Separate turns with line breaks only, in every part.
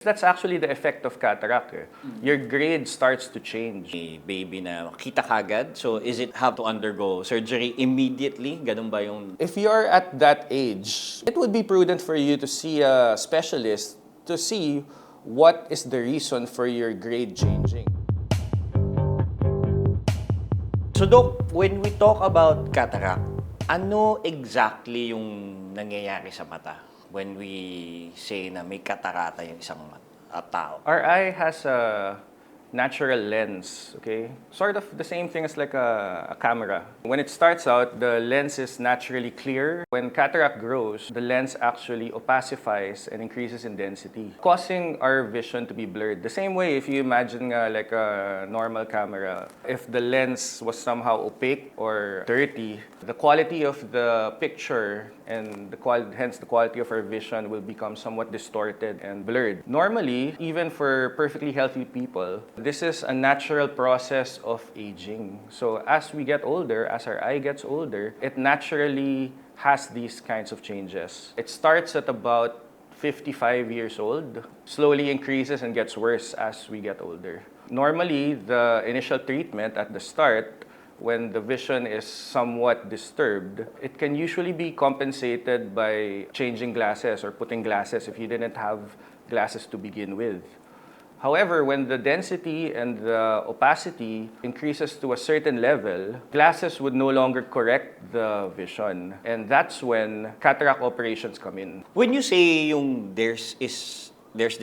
That's actually the effect of cataract. Your grade starts to change.
May baby na kita kagad, so is it have to undergo surgery immediately? Ganun ba yung...
If you're at that age, it would be prudent for you to see a specialist to see what is the reason for your grade changing.
So Doc, when we talk about cataract, ano exactly yung nangyayari sa mata when we say na may catarata yung isang tao?
Our eye has a natural lens, okay? Sort of the same thing as like a camera. When it starts out, the lens is naturally clear. When cataract grows, the lens actually opacifies and increases in density, causing our vision to be blurred. The same way if you imagine like a normal camera, if the lens was somehow opaque or dirty, the quality of the picture and hence the quality of our vision will become somewhat distorted and blurred. Normally, even for perfectly healthy people, this is a natural process of aging. So as we get older, as our eye gets older, it naturally has these kinds of changes. It starts at about 55 years old, slowly increases and gets worse as we get older. Normally, the initial treatment at the start, when the vision is somewhat disturbed, it can usually be compensated by changing glasses or putting glasses if you didn't have glasses to begin with. However, when the density and the opacity increases to a certain level, glasses would no longer correct the vision. And that's when cataract operations come in.
When you say yung there's this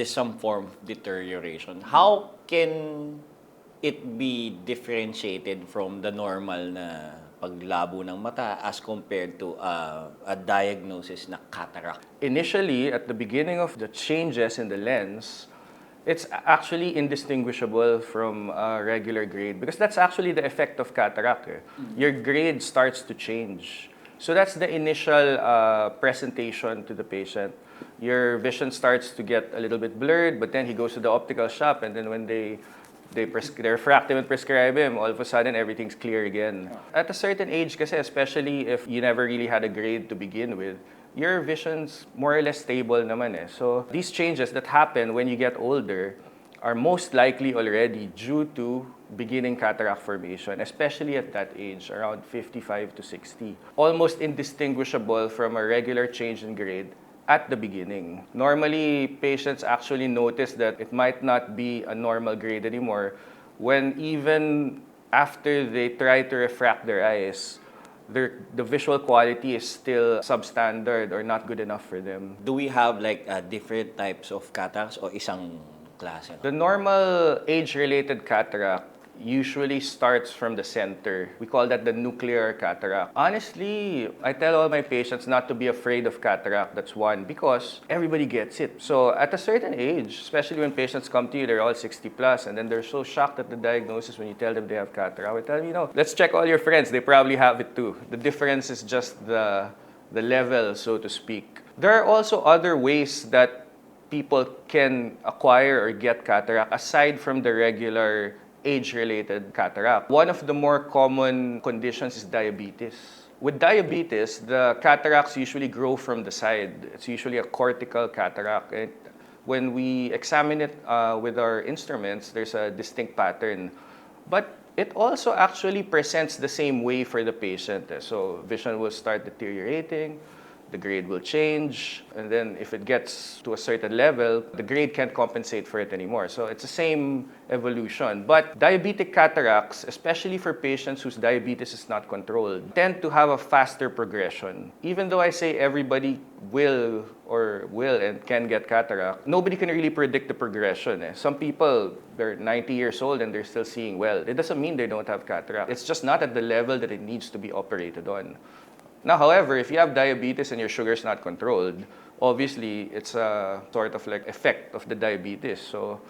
some form of deterioration, how can it be differentiated from the normal na paglabo ng mata as compared to a diagnosis na cataract?
Initially, at the beginning of the changes in the lens, it's actually indistinguishable from a regular grade because that's actually the effect of cataract. Your grade starts to change. So that's the initial presentation to the patient. Your vision starts to get a little bit blurred, but then he goes to the optical shop, and then when they refract him and prescribe him, all of a sudden everything's clear again. At a certain age kasi, especially if you never really had a grade to begin with, your vision's more or less stable naman eh. So these changes that happen when you get older are most likely already due to beginning cataract formation, especially at that age, around 55 to 60. Almost indistinguishable from a regular change in grade at the beginning. Normally, patients actually notice that it might not be a normal grade anymore when even after they try to refract their eyes, the visual quality is still substandard or not good enough for them.
Do we have like different types of cataracts o isang klase?
The normal age-related cataract usually starts from the center. We call that the nuclear cataract. Honestly, I tell all my patients not to be afraid of cataract. That's one, because everybody gets it. So at a certain age, especially when patients come to you, they're all 60 plus, and then they're so shocked at the diagnosis when you tell them they have cataract. I tell them, let's check all your friends. They probably have it too. The difference is just the level, so to speak. There are also other ways that people can acquire or get cataract aside from the regular age-related cataract. One of the more common conditions is diabetes. With diabetes, the cataracts usually grow from the side. It's usually a cortical cataract. When we examine it with our instruments, there's a distinct pattern. But it also actually presents the same way for the patient. So vision will start deteriorating, the grade will change, and then if it gets to a certain level, the grade can't compensate for it anymore. So it's the same evolution. But diabetic cataracts, especially for patients whose diabetes is not controlled, tend to have a faster progression. Even though I say everybody will and can get cataract, nobody can really predict the progression. Some people, they're 90 years old and they're still seeing well. It doesn't mean they don't have cataract. It's just not at the level that it needs to be operated on. Now, however, if you have diabetes and your sugar is not controlled, obviously it's a sort of like effect of the diabetes. So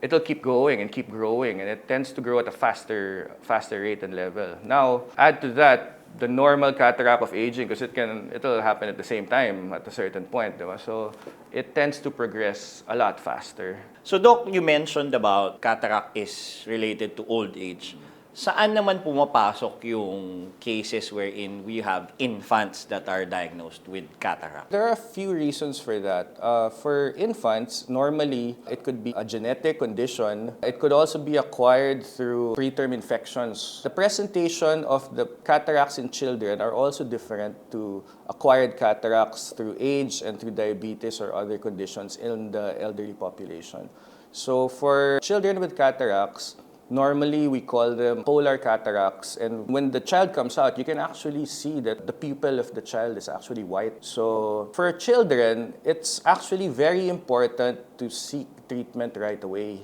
it'll keep going and keep growing, and it tends to grow at a faster rate and level. Now, add to that the normal cataract of aging, because it'll happen at the same time at a certain point, diba? So it tends to progress a lot faster.
So Doc, you mentioned about cataract is related to old age. Saan naman pumapasok yung cases wherein we have infants that are diagnosed with cataract?
There are a few reasons for that. For infants, normally it could be a genetic condition. It could also be acquired through preterm infections. The presentation of the cataracts in children are also different to acquired cataracts through age and through diabetes or other conditions in the elderly population. So for children with cataracts, normally we call them polar cataracts, and when the child comes out, you can actually see that the pupil of the child is actually white. So for children, it's actually very important to seek treatment right away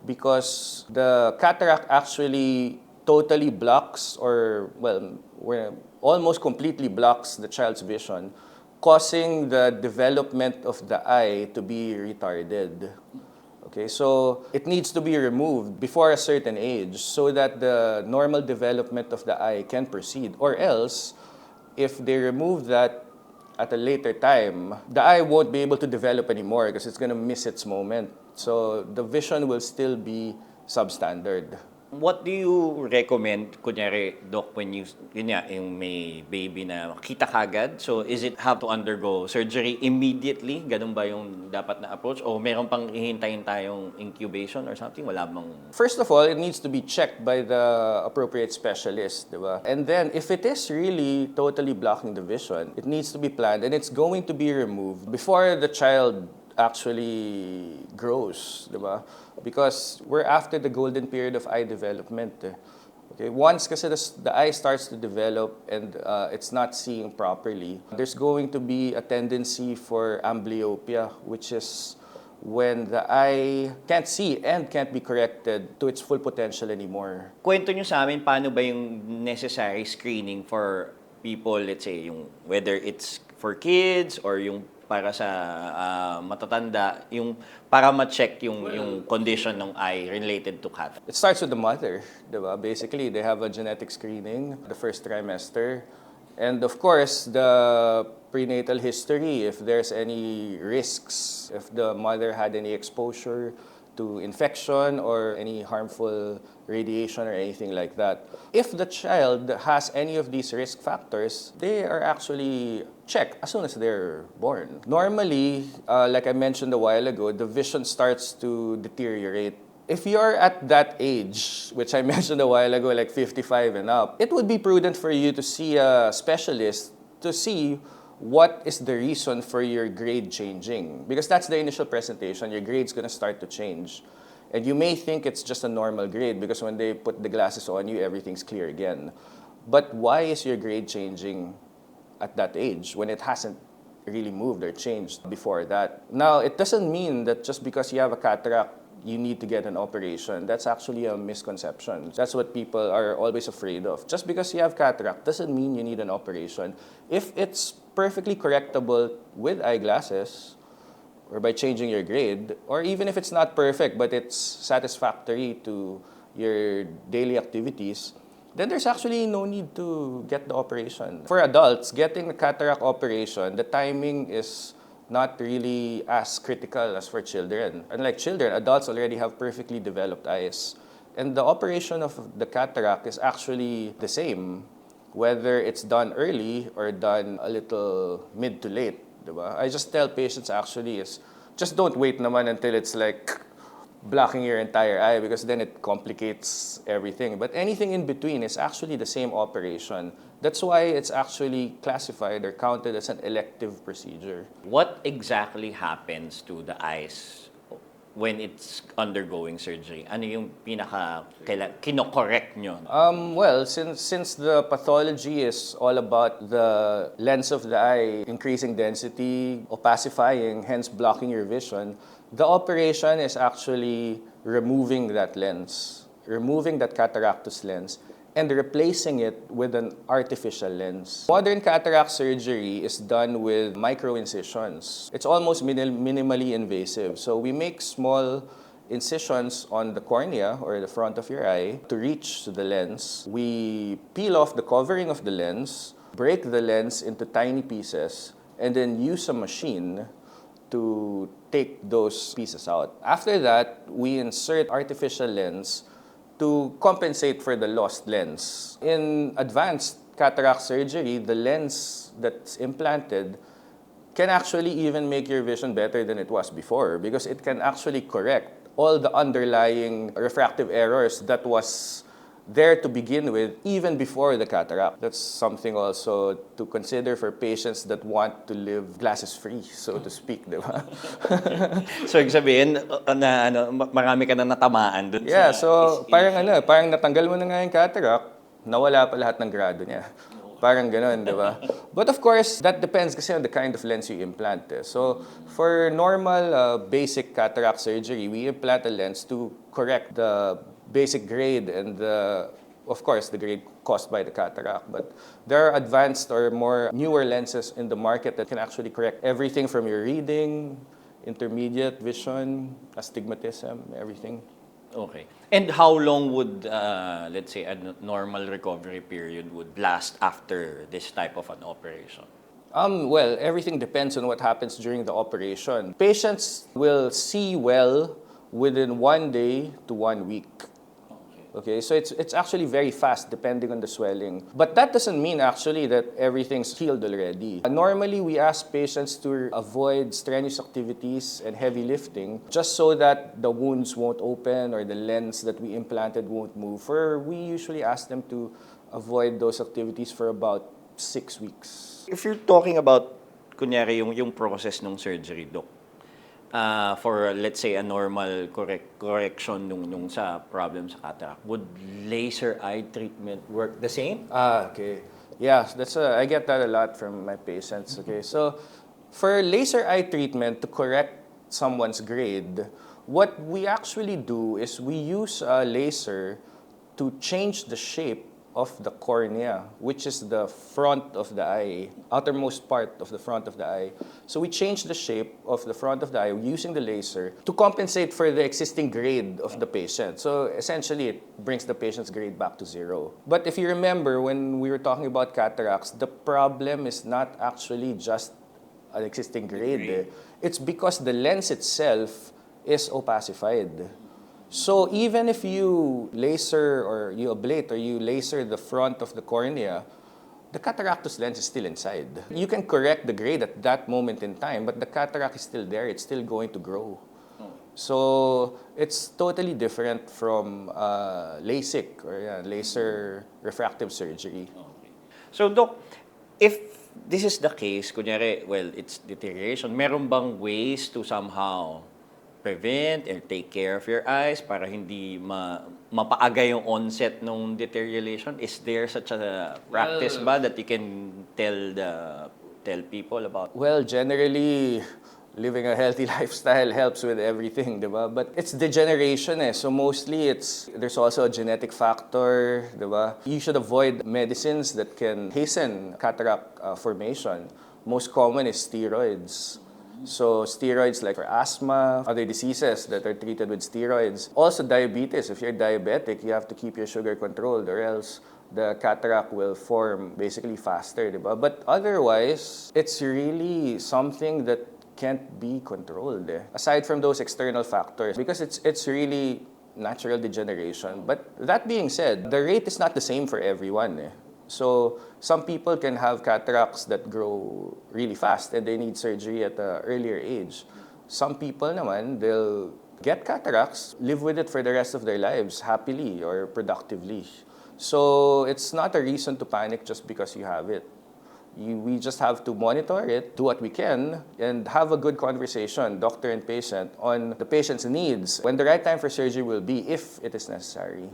because the cataract actually totally blocks or, almost completely blocks the child's vision, causing the development of the eye to be retarded. Okay, so it needs to be removed before a certain age so that the normal development of the eye can proceed. Or else, if they remove that at a later time, the eye won't be able to develop anymore because it's going to miss its moment. So the vision will still be substandard.
What do you recommend, kunyari, Doc, when yung may baby na kita kagad? So, is it have to undergo surgery immediately? Ganun ba yung dapat na approach? O meron pang hihintayin tayong incubation or something? Wala bang...
First of all, it needs to be checked by the appropriate specialist, di ba? And then, if it is really totally blocking the vision, it needs to be planned and it's going to be removed before the child actually grows, di ba? Because we're after the golden period of eye development. Okay, once kasi the eye starts to develop and it's not seeing properly, there's going to be a tendency for amblyopia, which is when the eye can't see and can't be corrected to its full potential anymore.
Kwento nyo sa amin, paano ba yung necessary screening for people, let's say, yung whether it's for kids or yung para sa matatanda, yung para ma-check yung condition ng eye related to cataract?
It starts with the mother, diba? Basically, they have a genetic screening the first trimester. And of course, the prenatal history, if there's any risks, if the mother had any exposure to infection or any harmful radiation or anything like that. If the child has any of these risk factors, they are actually checked as soon as they're born. Normally, like I mentioned a while ago, the vision starts to deteriorate. If you're at that age, which I mentioned a while ago, like 55 and up, it would be prudent for you to see a specialist to see what is the reason for your grade changing. Because that's the initial presentation. Your grade's gonna start to change. And you may think it's just a normal grade because when they put the glasses on you, everything's clear again. But why is your grade changing at that age when it hasn't really moved or changed before that? Now, it doesn't mean that just because you have a cataract, you need to get an operation. That's actually a misconception. That's what people are always afraid of. Just because you have cataract doesn't mean you need an operation. If it's perfectly correctable with eyeglasses, or by changing your grade, or even if it's not perfect but it's satisfactory to your daily activities, then there's actually no need to get the operation. For adults, getting the cataract operation, the timing is not really as critical as for children. Unlike children, adults already have perfectly developed eyes. And the operation of the cataract is actually the same, whether it's done early or done a little mid to late. Diba? I just tell patients actually is, just don't wait naman until it's like blocking your entire eye because then it complicates everything. But anything in between is actually the same operation. That's why it's actually classified or counted as an elective procedure.
What exactly happens to the eyes when it's undergoing surgery? Ano yung kino-correct nyo?
Well, since the pathology is all about the lens of the eye increasing density, opacifying, hence blocking your vision, the operation is actually removing that lens, removing that cataractus lens, and replacing it with an artificial lens. Modern cataract surgery is done with micro-incisions. It's almost minimally invasive. So we make small incisions on the cornea or the front of your eye to reach the lens. We peel off the covering of the lens, break the lens into tiny pieces, and then use a machine to take those pieces out. After that, we insert artificial lens to compensate for the lost lens. In advanced cataract surgery, the lens that's implanted can actually even make your vision better than it was before because it can actually correct all the underlying refractive errors that was there to begin with even before the cataract. That's something also to consider for patients that want to live glasses-free, so to speak, di ba?
So, ibig sabihin, marami ka na natamaan dun
Yeah,
sa
so parang natanggal mo na nga yung cataract, nawala pa lahat ng grado niya. Parang gano'n, di ba? But of course, that depends kasi on the kind of lens you implant. So, for normal basic cataract surgery, we implant a lens to correct the basic grade and of course, the grade caused by the cataract. But there are advanced or more newer lenses in the market that can actually correct everything from your reading, intermediate vision, astigmatism, everything.
Okay. And how long would, let's say, a normal recovery period would last after this type of an operation?
Well, everything depends on what happens during the operation. Patients will see well within 1 day to 1 week. Okay, so it's actually very fast depending on the swelling. But that doesn't mean actually that everything's healed already. Normally, we ask patients to avoid strenuous activities and heavy lifting just so that the wounds won't open or the lens that we implanted won't move. We usually ask them to avoid those activities for about 6 weeks.
If you're talking about, kunyari, yung process ng surgery, Doc, for let's say a normal correction nung sa problem sa cataract, would laser eye treatment work the same?
Okay. Yeah, I get that a lot from my patients. Okay, so for laser eye treatment to correct someone's grade, what we actually do is we use a laser to change the shape of the cornea, which is the front of the eye, outermost part of the front of the eye. So we change the shape of the front of the eye using the laser to compensate for the existing grade of the patient. So essentially, it brings the patient's grade back to 0. But if you remember, when we were talking about cataracts, the problem is not actually just an existing grade. It's because the lens itself is opacified. So even if you laser or you ablate or you laser the front of the cornea, the cataractus lens is still inside. You can correct the grade at that moment in time, but the cataract is still there. It's still going to grow. So it's totally different from LASIK or laser refractive surgery.
Okay. So, Doc, if this is the case, kunyari, well, it's deterioration, meron bang ways to somehow prevent or take care of your eyes para hindi mapaaga yung onset ng deterioration? Is there such a practice ba that you can tell people about?
Well, generally, living a healthy lifestyle helps with everything, diba? But it's degeneration So mostly there's also a genetic factor, diba? You should avoid medicines that can hasten cataract formation. Most common is steroids. So steroids like for asthma, other diseases that are treated with steroids. Also diabetes. If you're diabetic, you have to keep your sugar controlled or else the cataract will form basically faster, diba? But otherwise, it's really something that can't be controlled. Aside from those external factors, because it's really natural degeneration. But that being said, the rate is not the same for everyone. So some people can have cataracts that grow really fast and they need surgery at an earlier age. Some people naman, they'll get cataracts, live with it for the rest of their lives, happily or productively. So it's not a reason to panic just because you have it. We just have to monitor it, do what we can, and have a good conversation, doctor and patient, on the patient's needs, when the right time for surgery will be, if it is necessary.